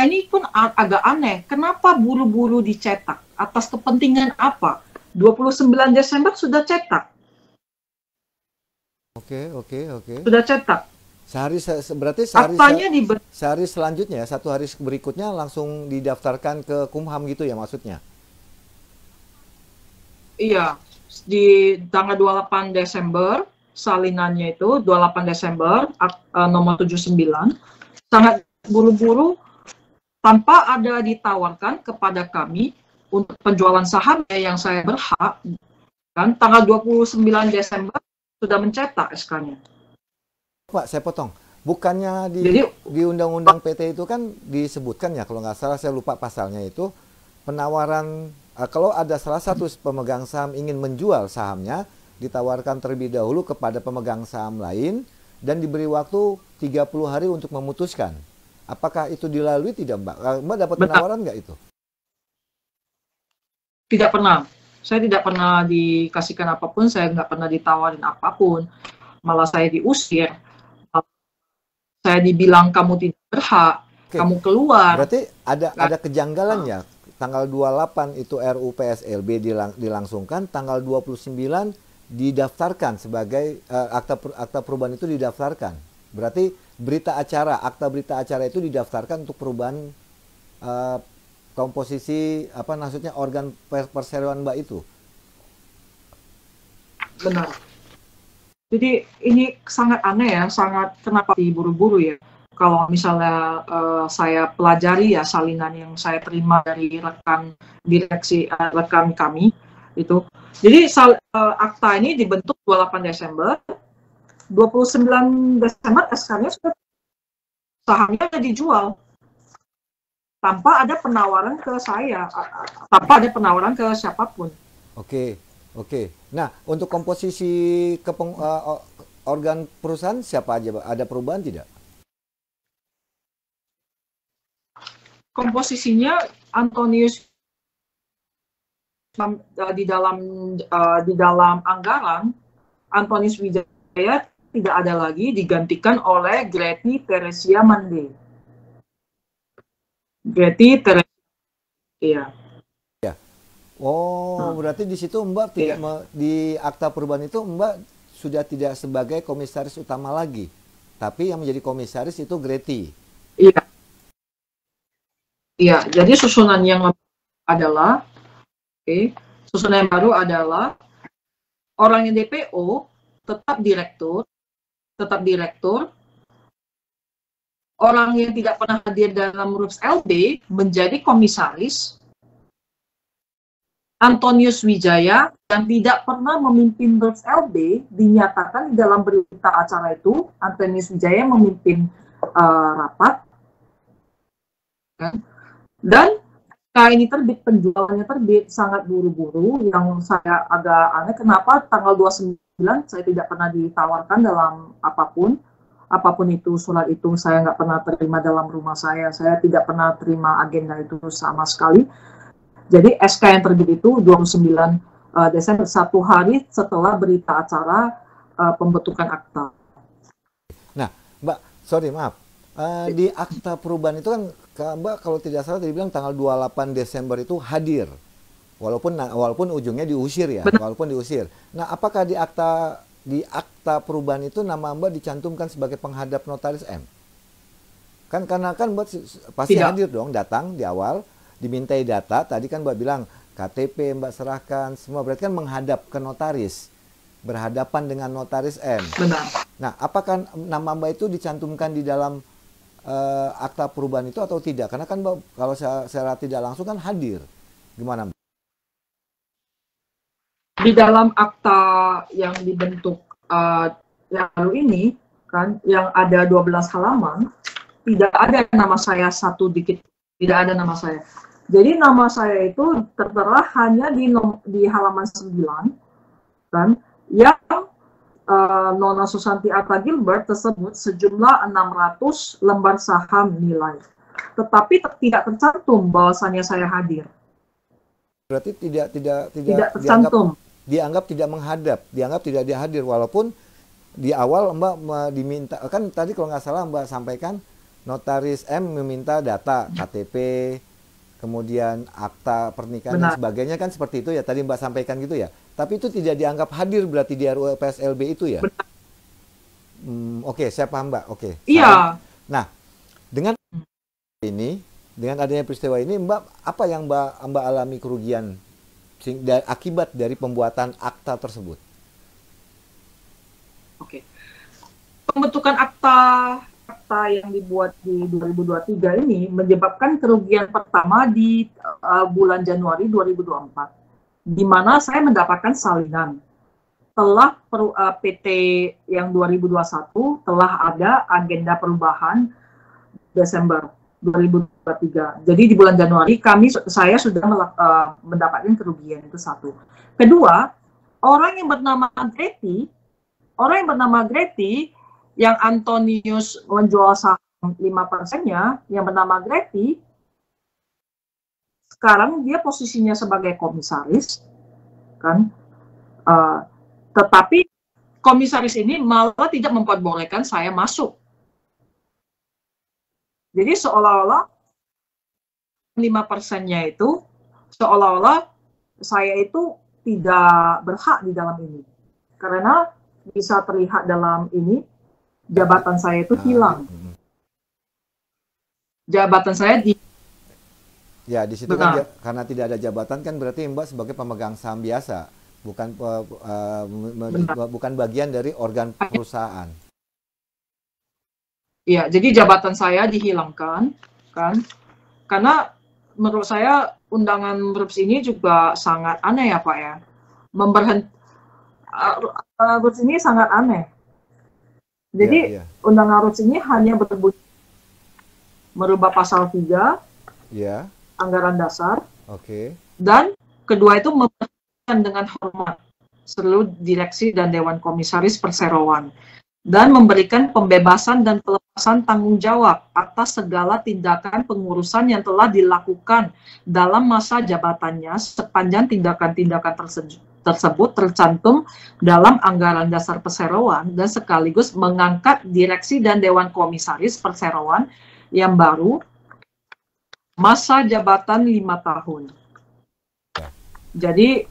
ini pun agak aneh. Kenapa buru-buru dicetak? Atas kepentingan apa? 29 Desember sudah cetak. Oke. Sudah cetak. Berarti Aktanya sehari selanjutnya, satu hari berikutnya langsung didaftarkan ke Kumham gitu ya maksudnya? Iya, di tanggal 28 Desember, salinannya itu 28 Desember, nomor 79, sangat buru-buru tanpa ada ditawarkan kepada kami untuk penjualan sahamnya yang saya berhak, kan tanggal 29 Desember sudah mencetak SK-nya. Pak, saya potong. Bukannya di Undang-Undang PT itu kan disebutkan ya, kalau nggak salah saya lupa pasalnya itu, penawaran kalau ada salah satu pemegang saham ingin menjual sahamnya, ditawarkan terlebih dahulu kepada pemegang saham lain dan diberi waktu 30 hari untuk memutuskan. Apakah itu dilalui tidak, Mbak? Mbak dapat penawaran nggak itu? Tidak pernah. Saya tidak pernah dikasihkan apapun, saya nggak pernah ditawarin apapun. Malah saya diusir. Saya dibilang kamu tidak berhak, kamu keluar. Berarti ada kejanggalan ya? Tanggal 28 itu RUU PSLB dilangsungkan, tanggal 29 didaftarkan sebagai akta perubahan itu didaftarkan. Berarti akta berita acara itu didaftarkan untuk perubahan komposisi maksudnya organ perseroan Mbak itu. Benar. Jadi ini sangat aneh ya, kenapa diburu-buru ya? Kalau misalnya saya pelajari ya salinan yang saya terima dari rekan kami itu. Jadi akta ini dibentuk 28 Desember, 29 Desember SK-nya sudah sahamnya sudah dijual tanpa ada penawaran ke saya, tanpa ada penawaran ke siapapun. Oke. Nah, untuk komposisi organ perusahaan siapa aja, Pak? Ada perubahan tidak? Komposisinya Antonius di dalam anggaran Antonius Wijaya tidak ada lagi, digantikan oleh Greti Teresia Mande. Greti Teresia, iya. Oh, berarti di situ Mbak di akta perubahan itu Mbak sudah tidak sebagai komisaris utama lagi, tapi yang menjadi komisaris itu Greti. Iya. Iya, jadi susunan yang adalah, susunan yang baru adalah orang yang DPO tetap direktur, orang yang tidak pernah hadir dalam RUPS LB menjadi komisaris, Antonius Wijaya yang tidak pernah memimpin RUPS LB dinyatakan di dalam berita acara itu Antonius Wijaya memimpin rapat, dan ini terbit, penjualannya terbit sangat buru-buru, yang saya agak aneh kenapa tanggal 29 saya tidak pernah ditawarkan dalam apapun itu, surat itu saya nggak pernah terima dalam rumah saya tidak pernah terima agenda itu sama sekali. Jadi SK yang terbit itu 29 Desember, satu hari setelah berita acara pembentukan akta. Nah, Mbak, sorry maaf, di akta perubahan itu kan Mbak kalau tidak salah tadi bilang tanggal 28 Desember itu hadir. Walaupun ujungnya diusir ya, walaupun diusir. Nah, apakah di akta perubahan itu nama Mbak dicantumkan sebagai penghadap notaris M? Karena Mbak pasti hadir dong, datang di awal, dimintai data, tadi kan Mbak bilang KTP Mbak serahkan, semua berarti kan menghadap ke notaris, berhadapan dengan notaris M. Benar. Nah, apakah nama Mbak itu dicantumkan di dalam akta perubahan itu atau tidak? Karena kan Mbak, kalau secara tidak langsung kan hadir. Gimana Mbak? Di dalam akta yang dibentuk yang baru ini, kan, yang ada 12 halaman, tidak ada nama saya satu dikit, tidak ada nama saya. Jadi nama saya itu tertera hanya di halaman 9, kan, yang Nona Susanti Atta Gilbert tersebut sejumlah 600 lembar saham nilai. Tetapi tidak tercantum bahwasannya saya hadir. Berarti tidak tercantum. Dianggap tidak menghadap, dianggap tidak dihadir, walaupun di awal Mbak diminta, kan tadi kalau nggak salah Mbak sampaikan Notaris M meminta data KTP, kemudian akta pernikahan dan Benar. sebagainya, kan seperti itu ya, tadi Mbak sampaikan gitu ya. Tapi itu tidak dianggap hadir berarti di RUU PSLB itu ya. Benar. Oke, saya paham Mbak. Oke. Iya. Nah, dengan ini, dengan adanya peristiwa ini, Mbak, apa yang Mbak alami kerugian akibat dari pembuatan akta tersebut? Oke. Pembentukan akta yang dibuat di 2023 ini menyebabkan kerugian pertama di bulan Januari 2024, di mana saya mendapatkan salinan. Telah PT yang 2021 telah ada agenda perubahan Desember 2023. Jadi di bulan Januari saya sudah mendapatkan kerugian, itu satu. Kedua, orang yang bernama Greti yang Antonius menjual saham 5%-nya, yang bernama Greti, sekarang dia posisinya sebagai komisaris, kan? Tetapi komisaris ini malah tidak memperbolehkan saya masuk. Jadi seolah-olah 5%-nya itu, seolah-olah saya itu tidak berhak di dalam ini. Karena bisa terlihat dalam ini, jabatan saya itu hilang. Jabatan saya di... Ya, di situ kan karena tidak ada jabatan kan berarti Mbak sebagai pemegang saham biasa, bukan bagian dari organ perusahaan. Iya, jadi jabatan saya dihilangkan, kan? Karena menurut saya undangan RUPS ini juga sangat aneh ya Pak ya. RUPS ini sangat aneh. Jadi undangan RUPS ini hanya berbunyi merubah pasal 3, anggaran dasar, dan kedua itu memperhatikan dengan hormat seluruh direksi dan Dewan Komisaris Perseroan, dan memberikan pembebasan dan pelepasan tanggung jawab atas segala tindakan pengurusan yang telah dilakukan dalam masa jabatannya sepanjang tindakan-tindakan tersebut tercantum dalam anggaran dasar Perseroan, dan sekaligus mengangkat direksi dan Dewan Komisaris Perseroan yang baru masa jabatan 5 tahun. Jadi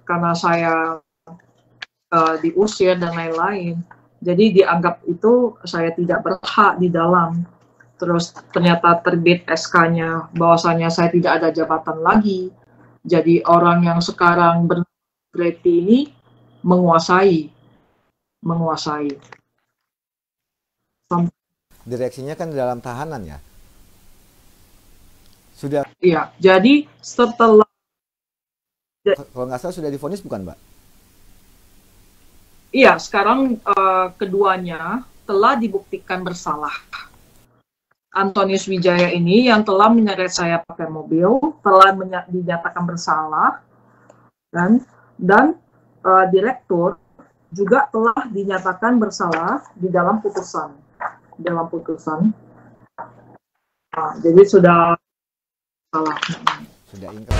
karena saya diusir dan lain-lain, jadi dianggap itu saya tidak berhak di dalam. Terus ternyata terbit SK-nya bahwasanya saya tidak ada jabatan lagi. Jadi orang yang sekarang berarti ini menguasai. Direksinya kan di dalam tahanan ya? Sudah. Iya, jadi setelah... Kalau nggak salah sudah divonis bukan, Mbak? Iya, sekarang keduanya telah dibuktikan bersalah. Antonius Wijaya ini yang telah menyeret saya pakai mobil, telah dinyatakan bersalah, dan direktur juga telah dinyatakan bersalah di dalam putusan. Jadi sudah salah. Sudah ingkar.